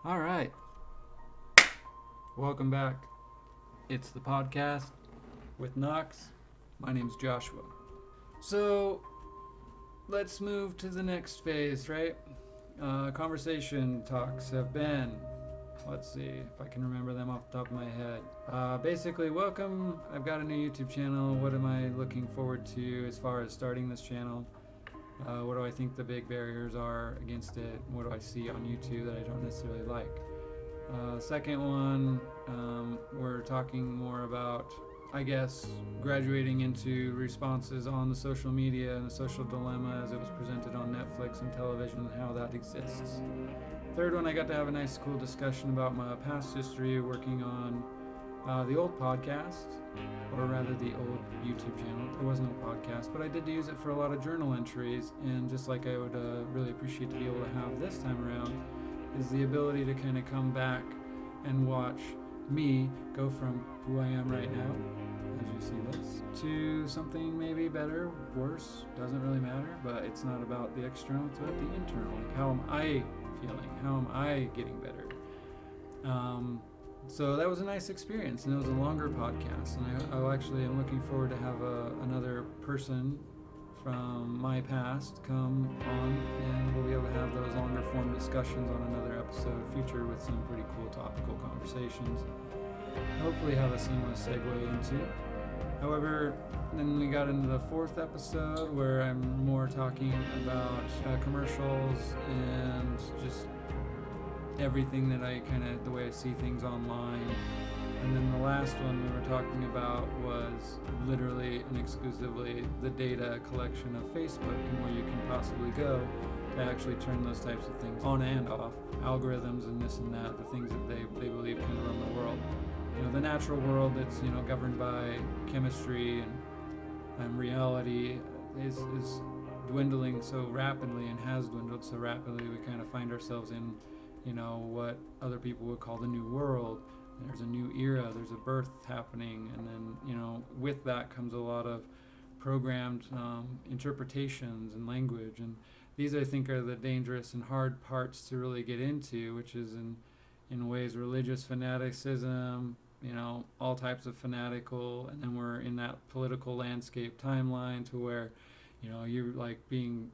All right. Welcome back. It's the podcast with Knox. My name's Joshua. So let's move to the next phase, right? Conversation talks have been, let's see if I can remember them off the top of my head. Basically, welcome. I've got a new YouTube channel. What am I looking forward to as far as starting this channel? What do I think the big barriers are against it? What do I see on YouTube that I don't necessarily like? Second one, we're talking more about, I guess, graduating into responses on the social media and the social dilemma as it was presented on Netflix and television and how that exists. Third one, I got to have a nice, cool discussion about my past history working on the old podcast, or rather the old YouTube channel. There was no podcast, but I did use it for a lot of journal entries, and just like I would really appreciate to be able to have this time around, is the ability to kind of come back and watch me go from who I am right now, as you see this, to something maybe better, worse, doesn't really matter, but it's not about the external, it's about the internal. Like, how am I feeling? How am I getting better? So that was a nice experience, and it was a longer podcast, and I actually am looking forward to have another person from my past come on, and we'll be able to have those longer form discussions on another episode future with some pretty cool topical conversations. Hopefully have a seamless segue into. However, then we got into the fourth episode where I'm more talking about commercials and just everything that the way I see things online. And then the last one we were talking about was literally and exclusively the data collection of Facebook and where you can possibly go to actually turn those types of things on and off, algorithms and this and that, the things that they believe kind of run the world. The natural world that's governed by chemistry and reality is dwindling so rapidly and has dwindled so rapidly. We kind of find ourselves in what other people would call the new world. There's a new era, there's a birth happening, and then with that comes a lot of programmed interpretations and language, and these I think are the dangerous and hard parts to really get into, which is in ways religious fanaticism, all types of fanatical, and then we're in that political landscape timeline to where you're like being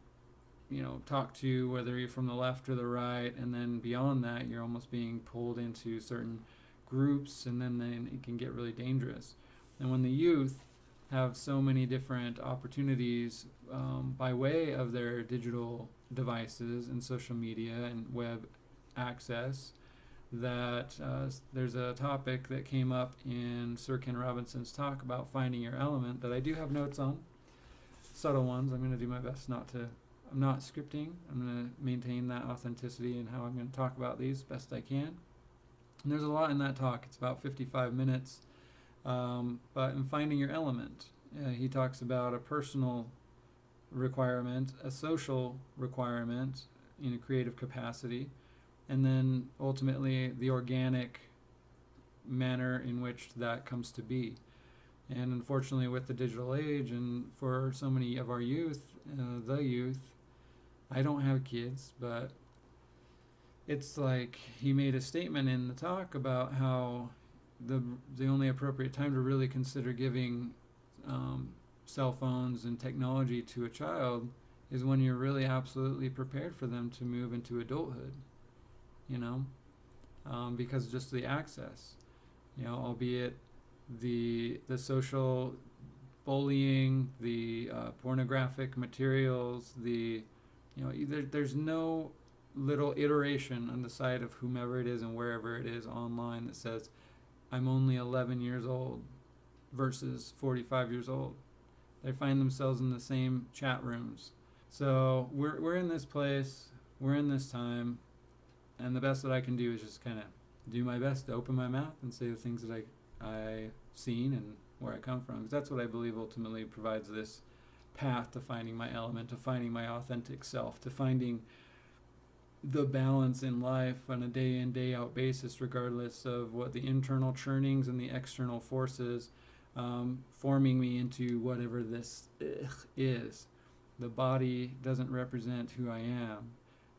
talked to, whether you're from the left or the right, and then beyond that you're almost being pulled into certain groups, and then it can get really dangerous. And when the youth have so many different opportunities by way of their digital devices and social media and web access, that there's a topic that came up in Sir Ken Robinson's talk about finding your element that I do have notes on, subtle ones. I'm going to do my best I'm not scripting. I'm going to maintain that authenticity in how I'm going to talk about these best I can. And there's a lot in that talk. It's about 55 minutes. But in finding your element, he talks about a personal requirement, a social requirement in a creative capacity, and then ultimately the organic manner in which that comes to be. And unfortunately, with the digital age, and for so many of our youth, I don't have kids, but it's like he made a statement in the talk about how the only appropriate time to really consider giving cell phones and technology to a child is when you're really absolutely prepared for them to move into adulthood, because just the access, albeit the social bullying, the pornographic materials, there's no little iteration on the side of whomever it is and wherever it is online that says I'm only 11 years old versus 45 years old. They find themselves in the same chat rooms. So we're in this place, we're in this time, and the best that I can do is just kind of do my best to open my mouth and say the things that I've seen and where I come from, because that's what I believe ultimately provides this path to finding my element, to finding my authentic self, to finding the balance in life on a day in, day out basis, regardless of what the internal churnings and the external forces forming me into whatever this is. The body doesn't represent who I am.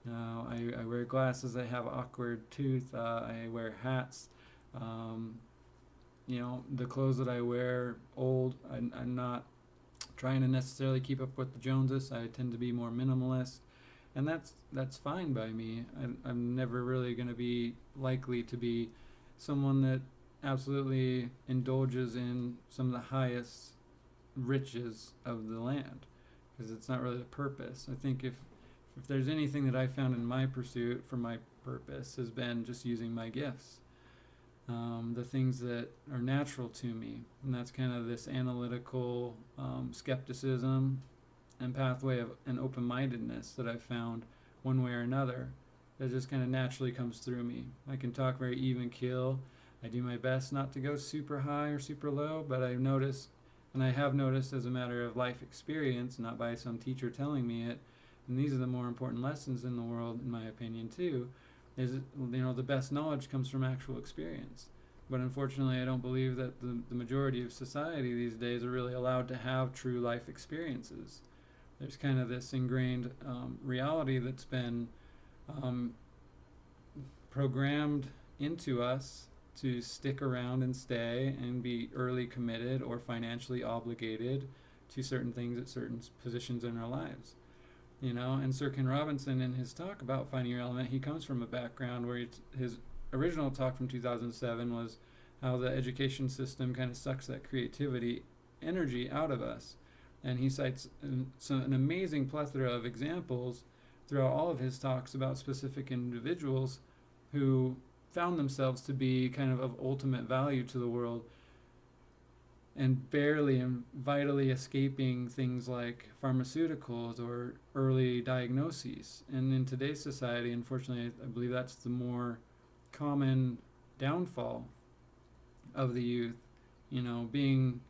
I wear glasses. I have awkward tooth. I wear hats. Um, the clothes that I wear old. I'm not trying to necessarily keep up with the Joneses. I tend to be more minimalist, and that's fine by me. I'm never really going to be likely to be someone that absolutely indulges in some of the highest riches of the land, because it's not really the purpose. I think if there's anything that I found in my pursuit for my purpose has been just using my gifts, the things that are natural to me, and that's kind of this analytical skepticism and pathway of an open-mindedness that I've found one way or another that just kind of naturally comes through me. I can talk very even keel. I do my best not to go super high or super low, but I notice, and I have noticed as a matter of life experience, not by some teacher telling me it, and these are the more important lessons in the world, in my opinion, too, is the best knowledge comes from actual experience. But unfortunately, I don't believe that the majority of society these days are really allowed to have true life experiences. There's kind of this ingrained reality that's been um, programmed into us to stick around and stay and be early committed or financially obligated to certain things at certain positions in our lives. And Sir Ken Robinson, in his talk about finding your element, he comes from a background where his original talk from 2007 was how the education system kind of sucks that creativity energy out of us. And he cites an amazing plethora of examples throughout all of his talks about specific individuals who found themselves to be kind of ultimate value to the world and barely and vitally escaping things like pharmaceuticals or early diagnoses. And in today's society, unfortunately, I believe that's the more common downfall of the youth. Being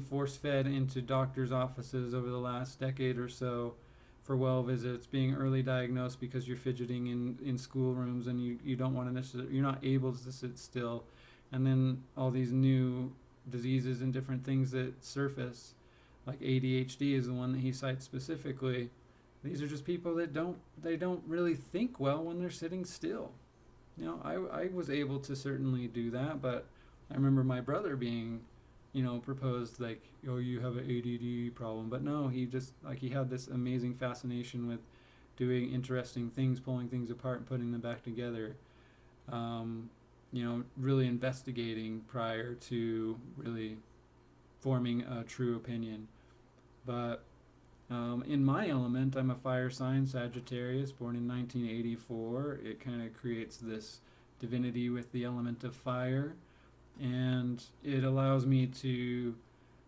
force-fed into doctors' offices over the last decade or so for well visits, being early diagnosed because you're fidgeting in schoolrooms and you don't want to necessarily, you're not able to sit still, and then all these new diseases and different things that surface, like ADHD is the one that he cites specifically. These are just people that don't really think well when they're sitting still. I was able to certainly do that, but I remember my brother being proposed like, oh, you have an ADD problem. But no, he just, like, he had this amazing fascination with doing interesting things, pulling things apart and putting them back together. Really investigating prior to really forming a true opinion. But in my element, I'm a fire sign, Sagittarius, born in 1984. It kind of creates this divinity with the element of fire, and it allows me to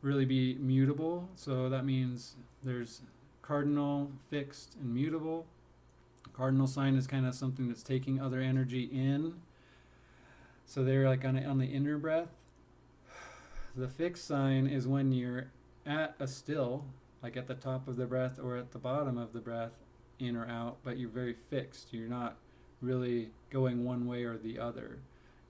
really be mutable. So that means there's cardinal, fixed, and mutable. Cardinal sign is kind of something that's taking other energy in. So they're like on the inner breath. The fixed sign is when you're at a still, like at the top of the breath or at the bottom of the breath, in or out, but you're very fixed. You're not really going one way or the other.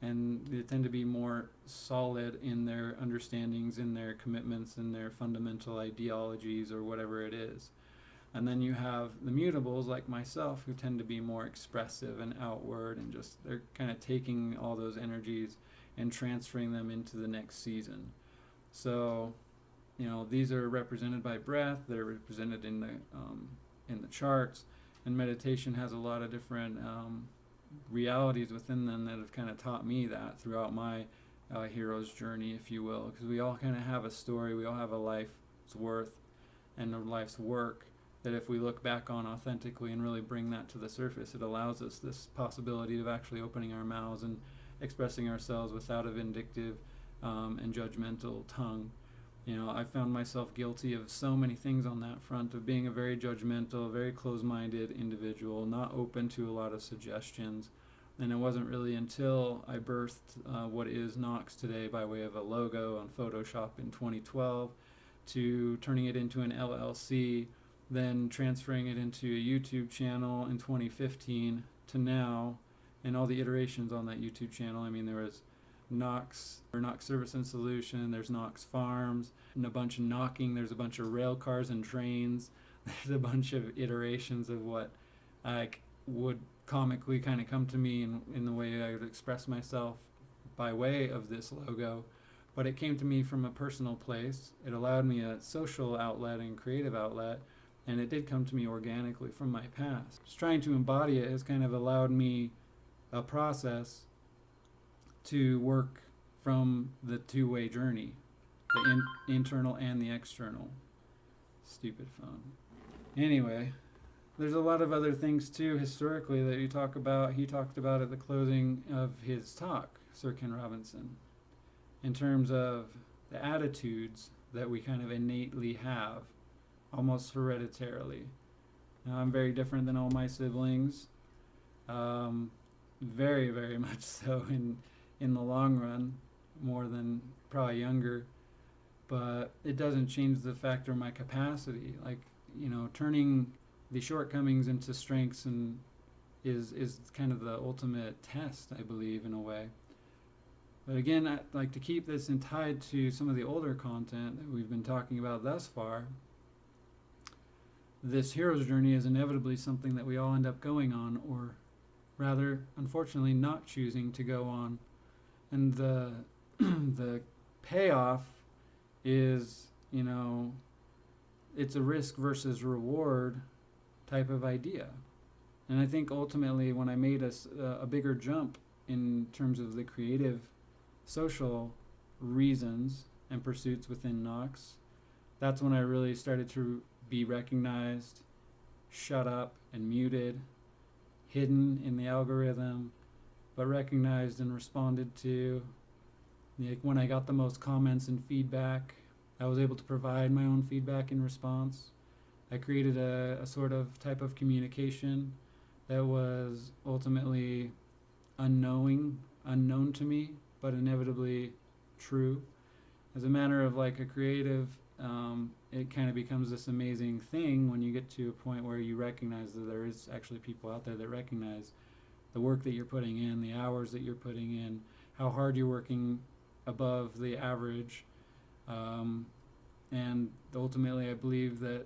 And they tend to be more solid in their understandings, in their commitments, in their fundamental ideologies or whatever it is. And then you have the mutables like myself, who tend to be more expressive and outward, and just they're kind of taking all those energies and transferring them into the next season. So, these are represented by breath. They're represented in the charts, and meditation has a lot of different realities within them that have kind of taught me that throughout my hero's journey, if you will, because we all kind of have a story. We all have a life's worth and a life's work that if we look back on authentically and really bring that to the surface, it allows us this possibility of actually opening our mouths and expressing ourselves without a vindictive and judgmental tongue. I found myself guilty of so many things on that front, of being a very judgmental, very closed-minded individual, not open to a lot of suggestions. And it wasn't really until I birthed what is Knox today by way of a logo on Photoshop in 2012, to turning it into an LLC, then transferring it into a YouTube channel in 2015 to now, and all the iterations on that YouTube channel. I mean, there was Knox Service and Solution, there's Knox Farms, and a bunch of knocking, there's a bunch of rail cars and trains, there's a bunch of iterations of what would comically kind of come to me in the way I would express myself by way of this logo, but it came to me from a personal place. It allowed me a social outlet and creative outlet, and it did come to me organically from my past. Just trying to embody it has kind of allowed me a process to work from the two-way journey, the internal and the external. Stupid phone. Anyway, there's a lot of other things too historically that he talked about at the closing of his talk, Sir Ken Robinson, in terms of the attitudes that we kind of innately have, almost hereditarily. Now, I'm very different than all my siblings, very, very much so in the long run, more than probably younger, but it doesn't change the fact or my capacity. Like, turning the shortcomings into strengths and is kind of the ultimate test, I believe, in a way. But again, I like to keep this in tied to some of the older content that we've been talking about thus far. This hero's journey is inevitably something that we all end up going on, or rather, unfortunately, not choosing to go on. And the the payoff is, it's a risk versus reward type of idea. And I think ultimately when I made a bigger jump in terms of the creative social reasons and pursuits within Knox, that's when I really started to be recognized, shut up and muted, hidden in the algorithm, but recognized and responded to. Like when I got the most comments and feedback, I was able to provide my own feedback in response. I created a sort of type of communication that was ultimately unknown to me, but inevitably true. As a matter of like a creative, it kind of becomes this amazing thing when you get to a point where you recognize that there is actually people out there that recognize the work that you're putting in, the hours that you're putting in, how hard you're working above the average. And ultimately, I believe that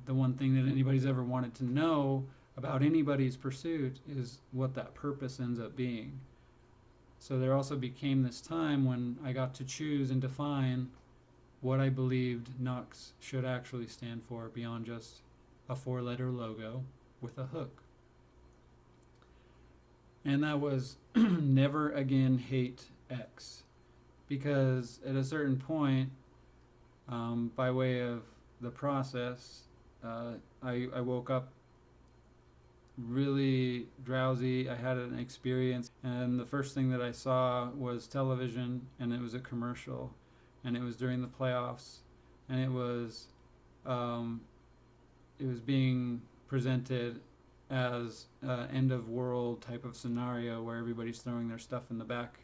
the one thing that anybody's ever wanted to know about anybody's pursuit is what that purpose ends up being. So there also became this time when I got to choose and define what I believed Knox should actually stand for beyond just a 4-letter logo with a hook. And that was never again hate X. Because at a certain point, by way of the process, I woke up really drowsy. I had an experience, and the first thing that I saw was television, and it was a commercial, and it was during the playoffs, and it was being presented as an end of world type of scenario where everybody's throwing their stuff in the back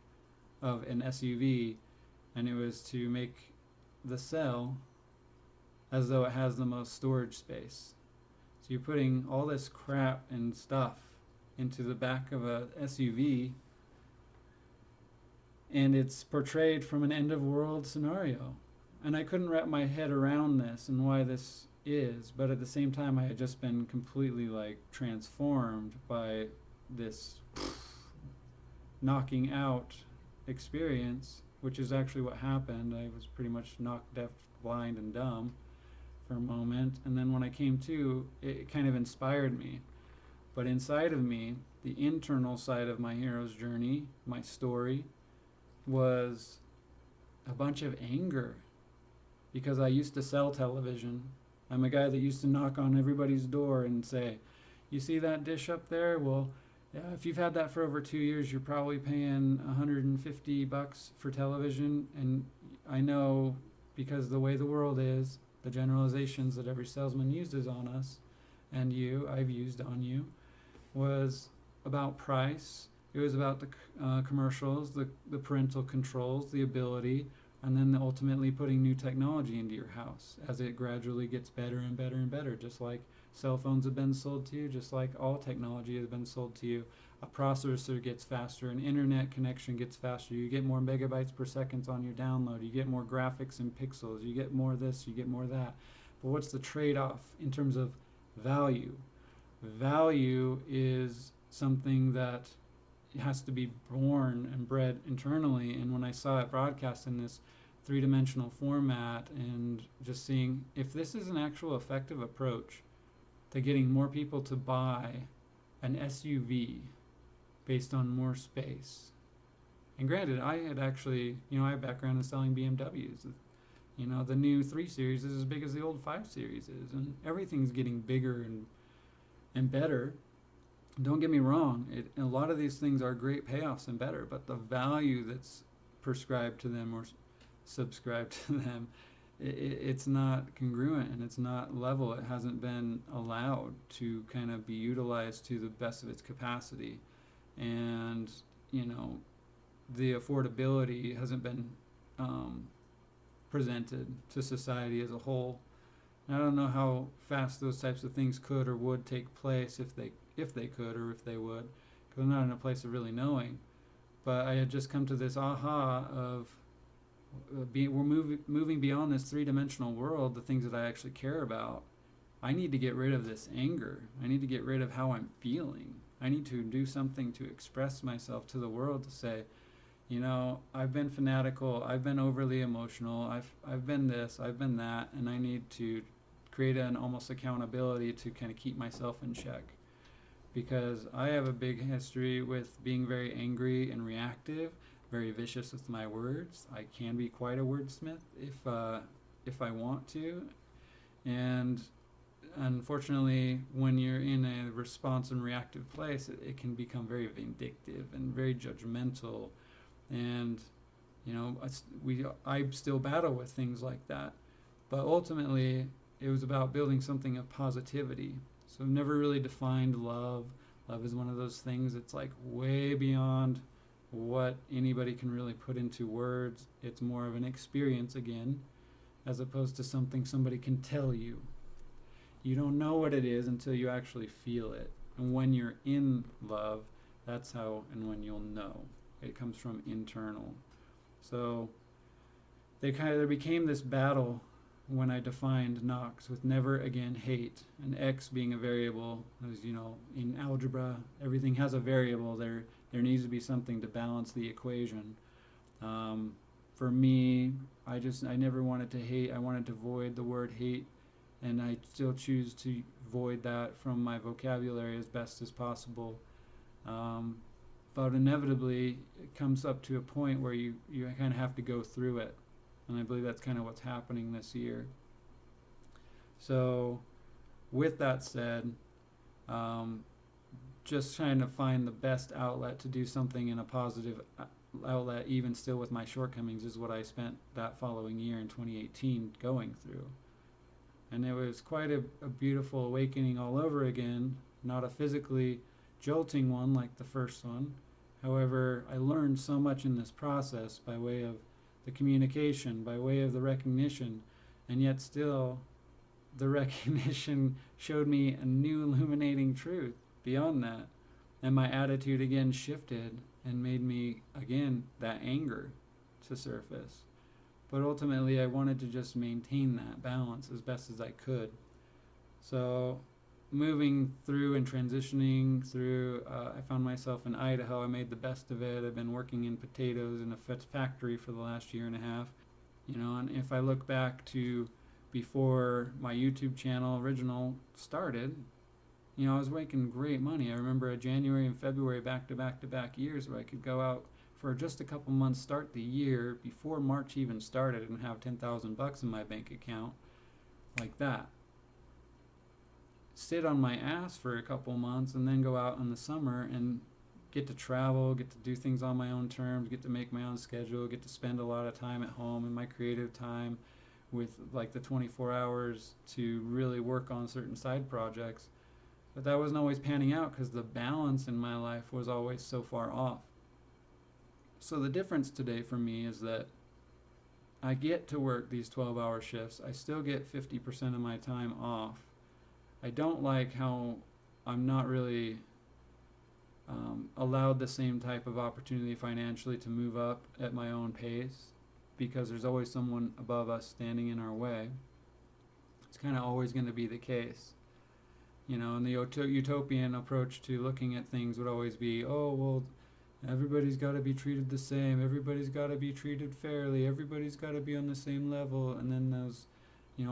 of an SUV, and it was to make the cell as though it has the most storage space. So you're putting all this crap and stuff into the back of a SUV, and it's portrayed from an end of world scenario. And I couldn't wrap my head around this and why this is, but at the same time I had just been completely like transformed by this knocking out experience, which is actually what happened. I was pretty much knocked deaf, blind, and dumb for a moment, and then when I came to, it kind of inspired me. But inside of me, the internal side of my hero's journey, my story, was a bunch of anger, because I used to sell television. I'm a guy that used to knock on everybody's door and say, you see that dish up there? Well, yeah, if you've had that for over 2 years, you're probably paying $150 for television. And I know, because the way the world is, the generalizations that every salesman uses on us, and I've used on you, was about price. It was about the commercials, the parental controls, the ability, and then ultimately putting new technology into your house as it gradually gets better and better and better, just like cell phones have been sold to you, just like all technology has been sold to you. A processor gets faster, an internet connection gets faster, you get more megabytes per second on your download, you get more graphics and pixels, you get more this, you get more that. But what's the trade-off in terms of value? Value is something that has to be born and bred internally. And when I saw it broadcast in this three-dimensional format, and just seeing if this is an actual effective approach to getting more people to buy an SUV based on more space. And granted, I had actually, I have background in selling BMWs. The new 3 Series is as big as the old 5 Series is, and everything's getting bigger and better. Don't get me wrong, a lot of these things are great payoffs and better, but the value that's prescribed to them or subscribed to them, it's not congruent and it's not level. It hasn't been allowed to kind of be utilized to the best of its capacity. And, the affordability hasn't been presented to society as a whole. And I don't know how fast those types of things could or would take place, if they could or if they would, because I'm not in a place of really knowing. But I had just come to this aha of we're moving beyond this three-dimensional world, the things that I actually care about. I need to get rid of this anger. I need to get rid of how I'm feeling. I need to do something to express myself to the world, to say, I've been fanatical, I've been overly emotional, I've been this, I've been that, and I need to create an almost accountability to kind of keep myself in check. Because I have a big history with being very angry and reactive, very vicious with my words. I can be quite a wordsmith if I want to. And unfortunately, when you're in a response and reactive place, it can become very vindictive and very judgmental. And I still battle with things like that. But ultimately, it was about building something of positivity. So I've never really defined love. Love is one of those things that's like way beyond what anybody can really put into words. It's more of an experience again, as opposed to something somebody can tell you. You don't know what it is until you actually feel it. And when you're in love, that's how and when you'll know. It comes from internal. So there became this battle when I defined Knox with never again hate, and X being a variable. As in algebra, everything has a variable. There needs to be something to balance the equation. For me, I never wanted to hate. I wanted to void the word hate, and I still choose to void that from my vocabulary as best as possible. But inevitably, it comes up to a point where you kind of have to go through it. And I believe that's kind of what's happening this year. So, with that said, just trying to find the best outlet to do something in a positive outlet, even still with my shortcomings, is what I spent that following year in 2018 going through. And it was quite a beautiful awakening all over again, not a physically jolting one like the first one. However, I learned so much in this process by way of the communication, by way of the recognition, and yet still the recognition showed me a new illuminating truth beyond that. And my attitude again shifted and made me, again, that anger to surface. But ultimately, I wanted to just maintain that balance as best as I could. So moving through and transitioning through, I found myself in Idaho. I made the best of it. I've been working in potatoes in a factory for the last year and a half. And if I look back to before my YouTube channel original started, I was making great money. I remember a January and February back-to-back years where I could go out for just a couple months, start the year before March even started, and have $10,000 in my bank account like that. Sit on my ass for a couple months and then go out in the summer and get to travel, get to do things on my own terms, get to make my own schedule, get to spend a lot of time at home in my creative time with like the 24 hours to really work on certain side projects. But that wasn't always panning out because the balance in my life was always so far off. So the difference today for me is that I get to work these 12-hour shifts. I still get 50% of my time off. I don't like how I'm not really allowed the same type of opportunity financially to move up at my own pace, because there's always someone above us standing in our way. It's kind of always going to be the case. And the utopian approach to looking at things would always be, oh, well, everybody's got to be treated the same, everybody's got to be treated fairly, everybody's got to be on the same level. And then those,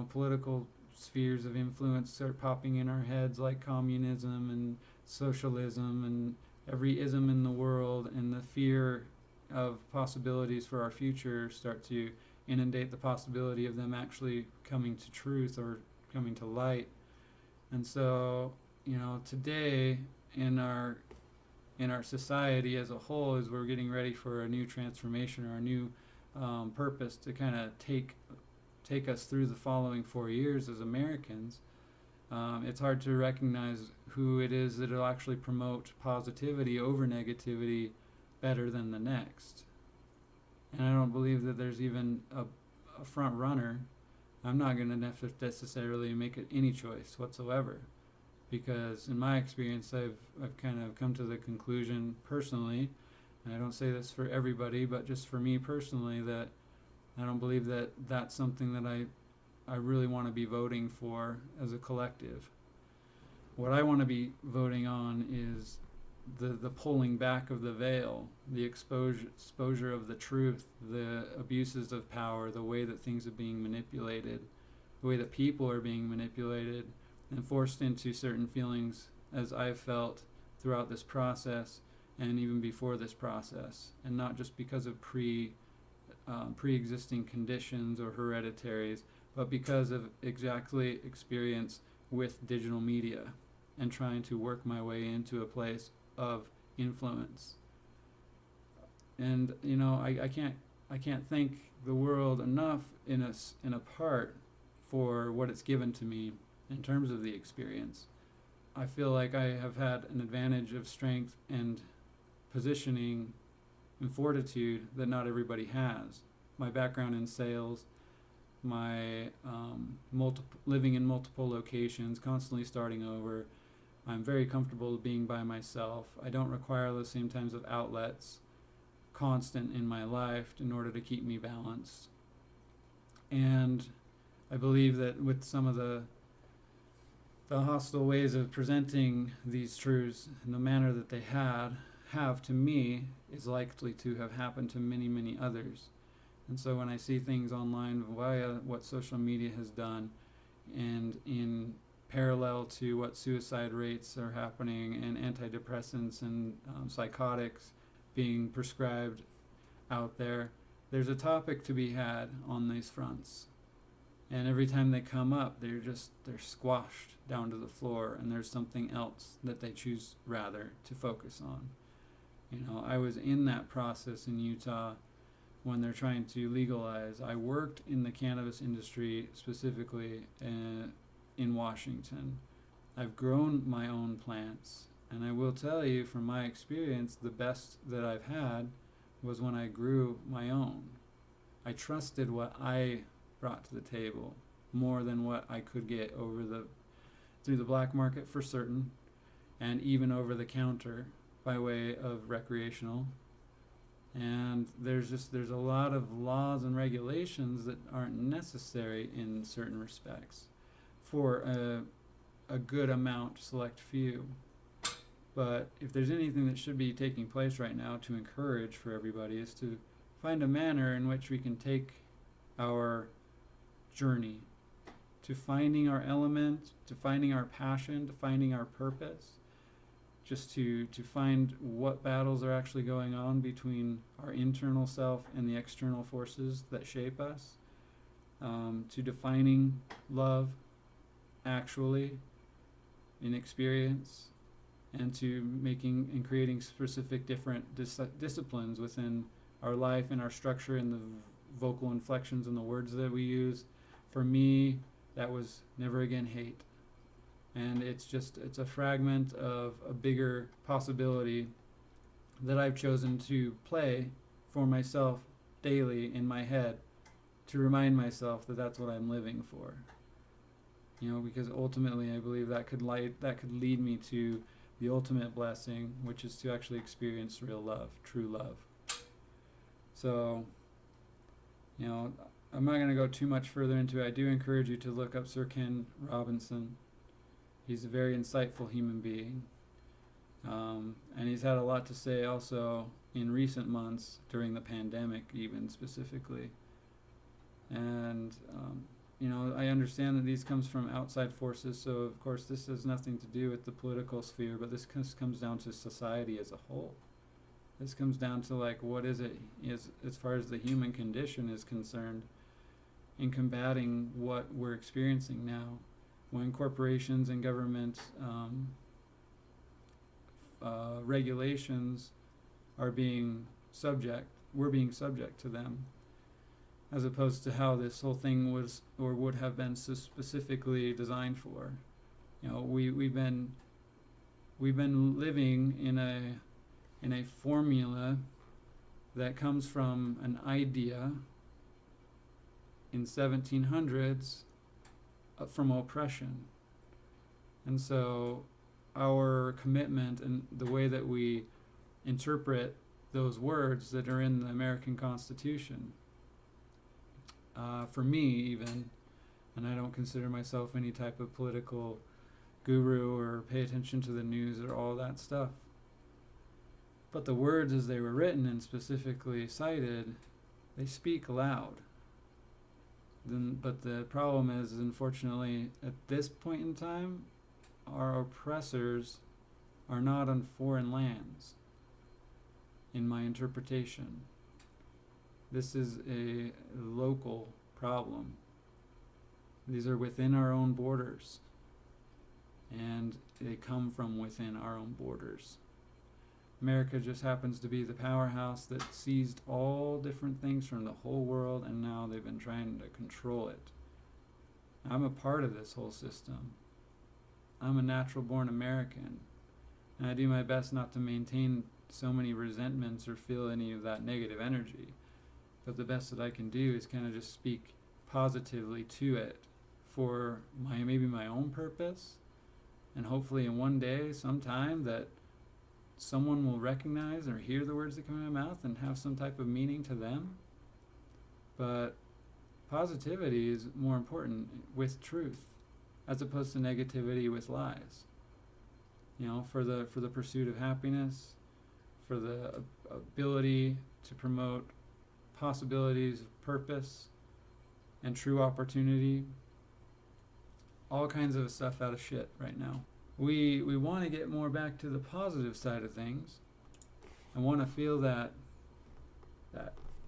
political spheres of influence start popping in our heads, like communism and socialism and every ism in the world, and the fear of possibilities for our future start to inundate the possibility of them actually coming to truth or coming to light. And so, today in our society as a whole, as we're getting ready for a new transformation or a new purpose to kind of take us through the following 4 years as Americans, it's hard to recognize who it is that will actually promote positivity over negativity better than the next. And I don't believe that there's even a front runner. I'm not going to necessarily make it any choice whatsoever, because in my experience, I've kind of come to the conclusion personally, and I don't say this for everybody, but just for me personally, that I don't believe that that's something that I really want to be voting for as a collective. What I want to be voting on is the pulling back of the veil, the exposure of the truth, the abuses of power, the way that things are being manipulated, the way that people are being manipulated and forced into certain feelings, as I've felt throughout this process and even before this process, and not just because of pre-existing conditions or hereditaries, but because of exactly experience with digital media and trying to work my way into a place of influence. And I can't thank the world enough in a part for what it's given to me in terms of the experience. I feel like I have had an advantage of strength and positioning and fortitude that not everybody has. My background in sales, my living in multiple locations, constantly starting over. I'm very comfortable being by myself. I don't require the same types of outlets constant in my life in order to keep me balanced. And I believe that with some of the hostile ways of presenting these truths in the manner that they have to me is likely to have happened to many, many others. And so when I see things online via what social media has done, and in parallel to what suicide rates are happening and antidepressants and psychotics being prescribed out there, there's a topic to be had on these fronts. And every time they come up, they're squashed down to the floor, and there's something else that they choose rather to focus on. I was in that process in Utah when they're trying to legalize. I worked in the cannabis industry, specifically in Washington. I've grown my own plants, and I will tell you from my experience, the best that I've had was when I grew my own. I trusted what I brought to the table more than what I could get through the black market for certain, and even over the counter by way of recreational. And there's a lot of laws and regulations that aren't necessary in certain respects for a good amount, select few. But if there's anything that should be taking place right now to encourage for everybody, is to find a manner in which we can take our journey to finding our element, to finding our passion, to finding our purpose, just to find what battles are actually going on between our internal self and the external forces that shape us, to defining love actually in experience, and to making and creating specific different disciplines within our life and our structure and the vocal inflections and the words that we use. For me, that was never again hate. And it's a fragment of a bigger possibility that I've chosen to play for myself daily in my head, to remind myself that that's what I'm living for. Because ultimately I believe that could lead me to the ultimate blessing, which is to actually experience real love, true love. So, I'm not going to go too much further into it. I do encourage you to look up Sir Ken Robinson. He's a very insightful human being. And he's had a lot to say also in recent months during the pandemic, even specifically. And, I understand that these comes from outside forces, so of course this has nothing to do with the political sphere, but this comes down to society as a whole. This comes down to like what is it is as far as the human condition is concerned in combating what we're experiencing now when corporations and government regulations are being we're being subject to them, as opposed to how this whole thing was or would have been so specifically designed for. We've been living in a formula that comes from an idea in 1700s from oppression. And so our commitment and the way that we interpret those words that are in the American Constitution, for me even, and I don't consider myself any type of political guru or pay attention to the news or all that stuff, but the words as they were written and specifically cited, they speak loud. But the problem is, unfortunately, at this point in time, our oppressors are not on foreign lands, in my interpretation. This is a local problem. These are within our own borders, and they come from within our own borders. America just happens to be the powerhouse that seized all different things from the whole world, and now they've been trying to control it. I'm a part of this whole system. I'm a natural-born American, and I do my best not to maintain so many resentments or feel any of that negative energy. But the best that I can do is kind of just speak positively to it for maybe my own purpose, and hopefully in one day, sometime, that someone will recognize or hear the words that come out of my mouth and have some type of meaning to them. But positivity is more important with truth, as opposed to negativity with lies. For the pursuit of happiness, for the ability to promote possibilities of purpose and true opportunity. All kinds of stuff out of shit right now. We want to get more back to the positive side of things. I want to feel that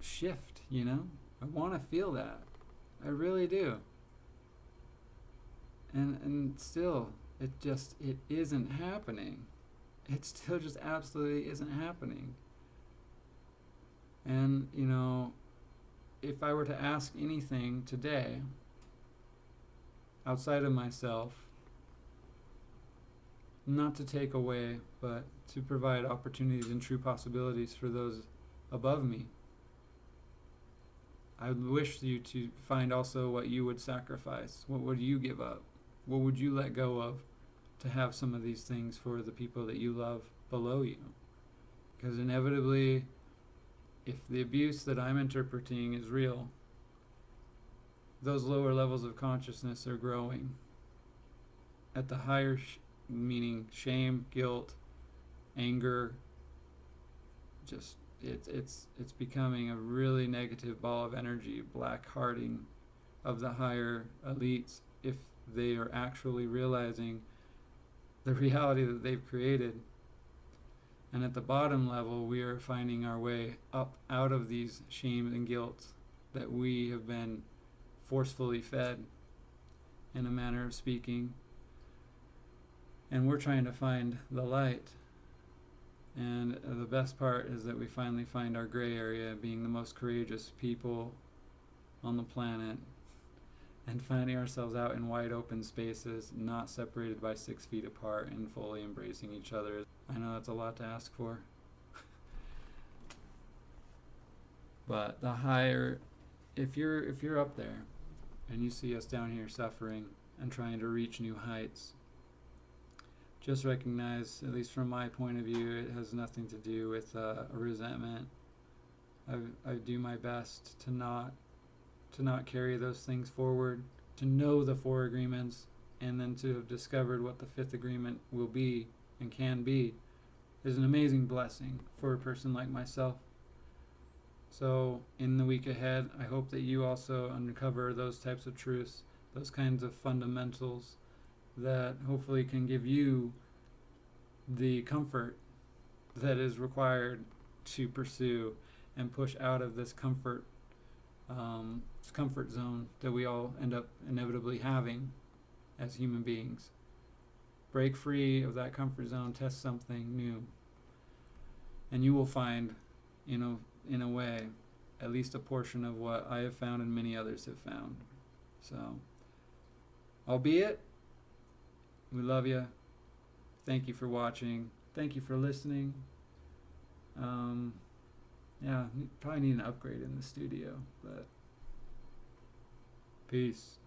shift, I want to feel that. I really do. And still, it isn't happening. It still just absolutely isn't happening. And, if I were to ask anything today outside of myself, not to take away, but to provide opportunities and true possibilities for those above me, I would wish you to find also what you would sacrifice. What would you give up? What would you let go of to have some of these things for the people that you love below you? Because inevitably, if the abuse that I'm interpreting is real, those lower levels of consciousness are growing. At the higher meaning shame, guilt, anger, just it's becoming a really negative ball of energy, black hearting of the higher elites, if they are actually realizing the reality that they've created. And at the bottom level, we are finding our way up out of these shame and guilt that we have been forcefully fed, in a manner of speaking. And we're trying to find the light. And the best part is that we finally find our gray area, being the most courageous people on the planet, and finding ourselves out in wide open spaces, not separated by 6 feet apart, and fully embracing each other. I know that's a lot to ask for. But the higher, if you're up there and you see us down here suffering and trying to reach new heights, just recognize, at least from my point of view, it has nothing to do with a resentment. I do my best to not carry those things forward, to know the 4 agreements, and then to have discovered what the fifth agreement will be and can be is an amazing blessing for a person like myself. So in the week ahead, I hope that you also uncover those types of truths, those kinds of fundamentals that hopefully can give you the comfort that is required to pursue and push out of this comfort zone that we all end up inevitably having as human beings. Break free of that comfort zone, test something new, and you will find, in a way, at least a portion of what I have found and many others have found. So, albeit, we love you. Thank you for watching. Thank you for listening. Yeah, probably need an upgrade in the studio, but peace.